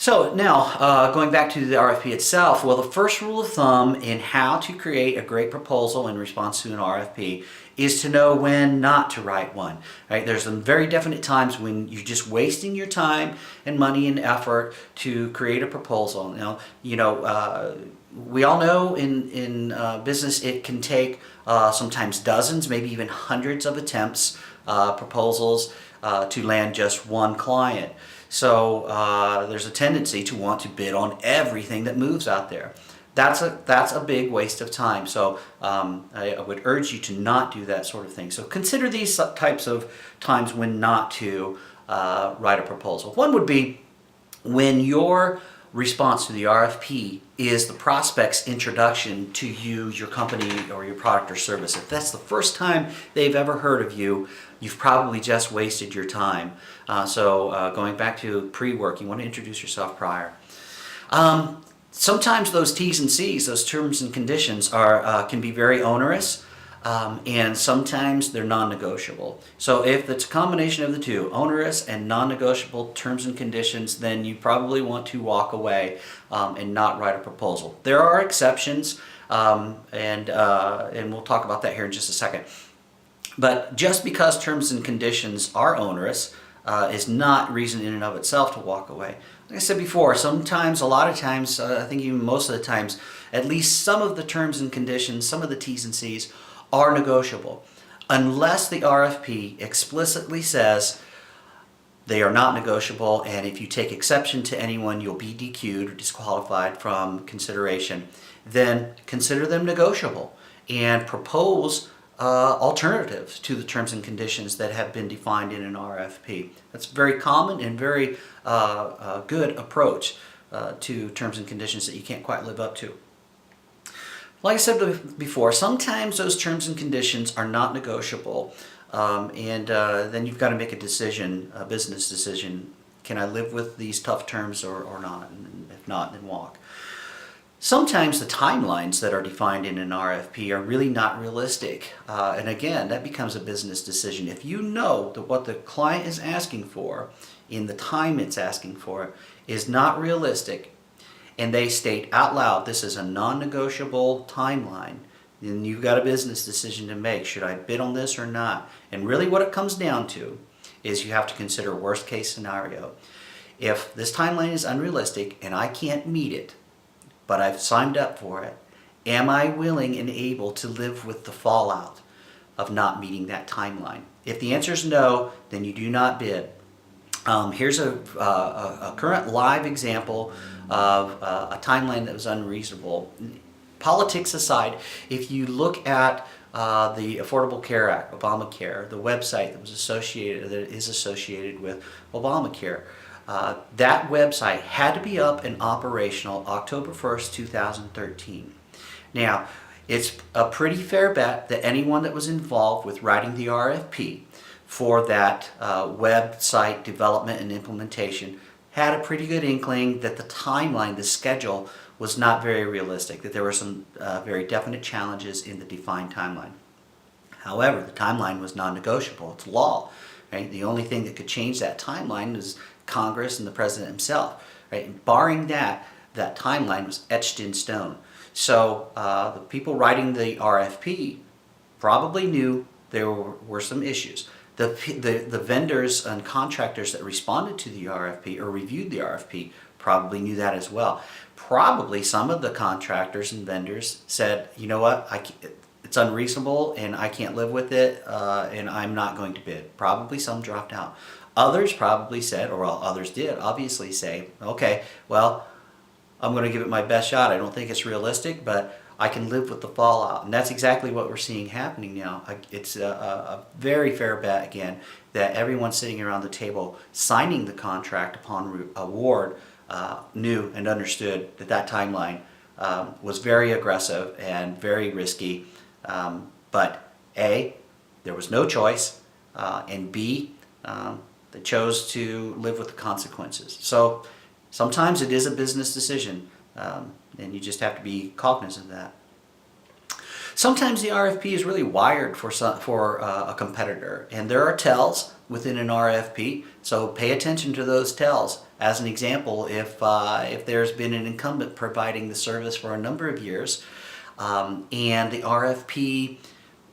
So now, going back to the RFP itself, well, the first rule of thumb in how to create a great proposal in response to an RFP is to know when not to write one. Right? There's some very definite times when you're just wasting your time and money and effort to create a proposal. Now, we all know in business it can take sometimes dozens, maybe even hundreds of attempts, proposals to land just one client. So there's a tendency to want to bid on everything that moves out there. That's a big waste of time. So I would urge you to not do that sort of thing. So consider these types of times when not to write a proposal. One would be when your response to the RFP is the prospect's introduction to you, your company, or your product or service. If that's the first time they've ever heard of you, you've probably just wasted your time. So going back to pre-work, you want to introduce yourself prior. Sometimes those T's and C's, those terms and conditions, can be very onerous, and sometimes they're non-negotiable. So if it's a combination of the two, onerous and non-negotiable terms and conditions, then you probably want to walk away and not write a proposal. There are exceptions, and we'll talk about that here in just a second. But just because terms and conditions are onerous is not reason in and of itself to walk away. Like I said before, sometimes, a lot of times, I think even most of the times, at least some of the terms and conditions, some of the T's and C's are negotiable. Unless the RFP explicitly says they are not negotiable, and if you take exception to anyone, you'll be DQ'd or disqualified from consideration, then consider them negotiable and propose alternatives to the terms and conditions that have been defined in an RFP. That's a very common and very good approach to terms and conditions that you can't quite live up to. Like I said before, sometimes those terms and conditions are not negotiable, and then you've got to make a decision, a business decision. Can I live with these tough terms or not? And if not, then walk. Sometimes the timelines that are defined in an RFP are really not realistic. And again, that becomes a business decision. If you know that what the client is asking for in the time it's asking for is not realistic, and they state out loud this is a non-negotiable timeline, then you've got a business decision to make. Should I bid on this or not? And really what it comes down to is you have to consider worst case scenario. If this timeline is unrealistic and I can't meet it, but I've signed up for it, am I willing and able to live with the fallout of not meeting that timeline? If the answer is no, then you do not bid. Here's a current live example of a timeline that was unreasonable. Politics aside, if you look at the Affordable Care Act, Obamacare, the website that is associated with Obamacare, that website had to be up and operational October 1st, 2013. Now, it's a pretty fair bet that anyone that was involved with writing the RFP for that website development and implementation had a pretty good inkling that the timeline, the schedule, was not very realistic, that there were some very definite challenges in the defined timeline. However, the timeline was non-negotiable. It's law. Right? The only thing that could change that timeline is Congress and the President himself. Right? And barring that, that timeline was etched in stone. So the people writing the RFP probably knew there were some issues. The vendors and contractors that responded to the RFP or reviewed the RFP probably knew that as well. Probably some of the contractors and vendors said, you know what, it's unreasonable and I can't live with it and I'm not going to bid. Probably some dropped out. Others probably said, or well, others did obviously say, okay, well, I'm going to give it my best shot. I don't think it's realistic, but I can live with the fallout. And that's exactly what we're seeing happening now. It's a very fair bet, again, that everyone sitting around the table signing the contract upon award knew and understood that that timeline was very aggressive and very risky. But A, there was no choice, and B, they chose to live with the consequences. So sometimes it is a business decision. And you just have to be cognizant of that. Sometimes the RFP is really wired for a competitor, and there are tells within an RFP, so pay attention to those tells As an example, if there's been an incumbent providing the service for a number of years, and the RFP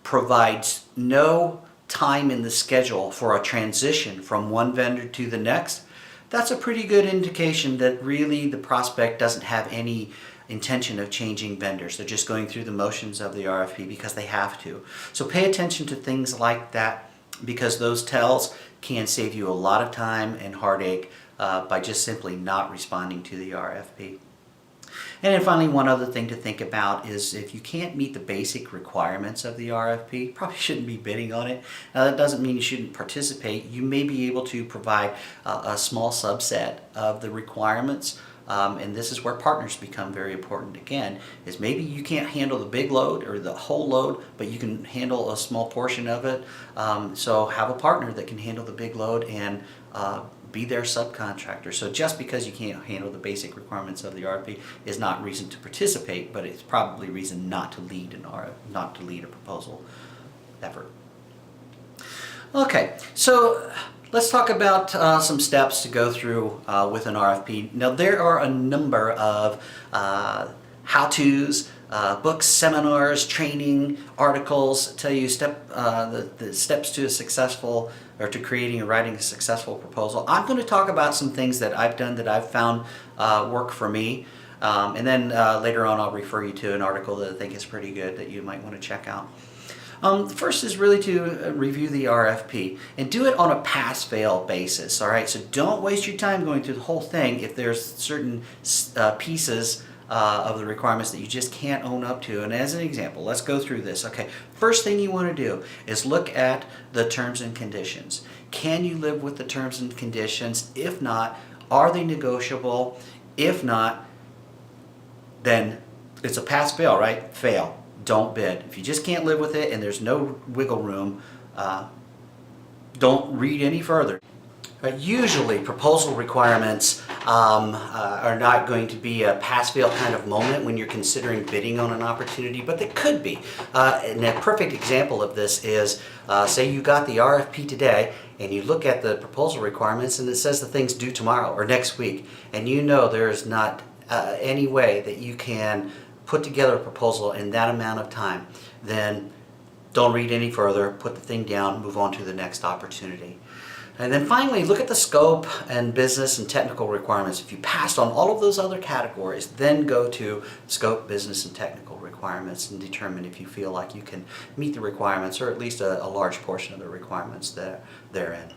provides no time in the schedule for a transition from one vendor to the next, that's a pretty good indication that really the prospect doesn't have any intention of changing vendors. They're just going through the motions of the RFP because they have to. So pay attention to things like that, because those tells can save you a lot of time and heartache by just simply not responding to the RFP. And then finally, one other thing to think about is if you can't meet the basic requirements of the RFP, you probably shouldn't be bidding on it. Now, that doesn't mean you shouldn't participate. You may be able to provide a small subset of the requirements, and this is where partners become very important again, is maybe you can't handle the big load or the whole load, but you can handle a small portion of it. So have a partner that can handle the big load and be their subcontractor. So just because you can't handle the basic requirements of the RFP is not reason to participate, but it's probably reason not to lead a proposal effort. Okay, so let's talk about some steps to go through with an RFP. Now, there are a number of how-tos, books, seminars, training, articles tell you the steps to a successful, or to creating and writing a successful proposal. I'm going to talk about some things that I've done that I've found work for me, and then later on I'll refer you to an article that I think is pretty good that you might want to check out. First is really to review the RFP and do it on a pass-fail basis. All right, so don't waste your time going through the whole thing if there's certain pieces of the requirements that you just can't own up to. And as an example, let's go through this. Okay, first thing you want to do is look at the terms and conditions. Can you live with the terms and conditions? If not, are they negotiable? If not, then it's a pass-fail, right? Fail. Don't bid. If you just can't live with it and there's no wiggle room, don't read any further. Usually proposal requirements are not going to be a pass-fail kind of moment when you're considering bidding on an opportunity, but they could be. And a perfect example of this is, say you got the RFP today and you look at the proposal requirements and it says the thing's due tomorrow or next week, and you know there's not any way that you can put together a proposal in that amount of time, then don't read any further, put the thing down, move on to the next opportunity. And then finally, look at the scope and business and technical requirements. If you passed on all of those other categories, then go to scope, business, and technical requirements and determine if you feel like you can meet the requirements, or at least a large portion of the requirements that therein.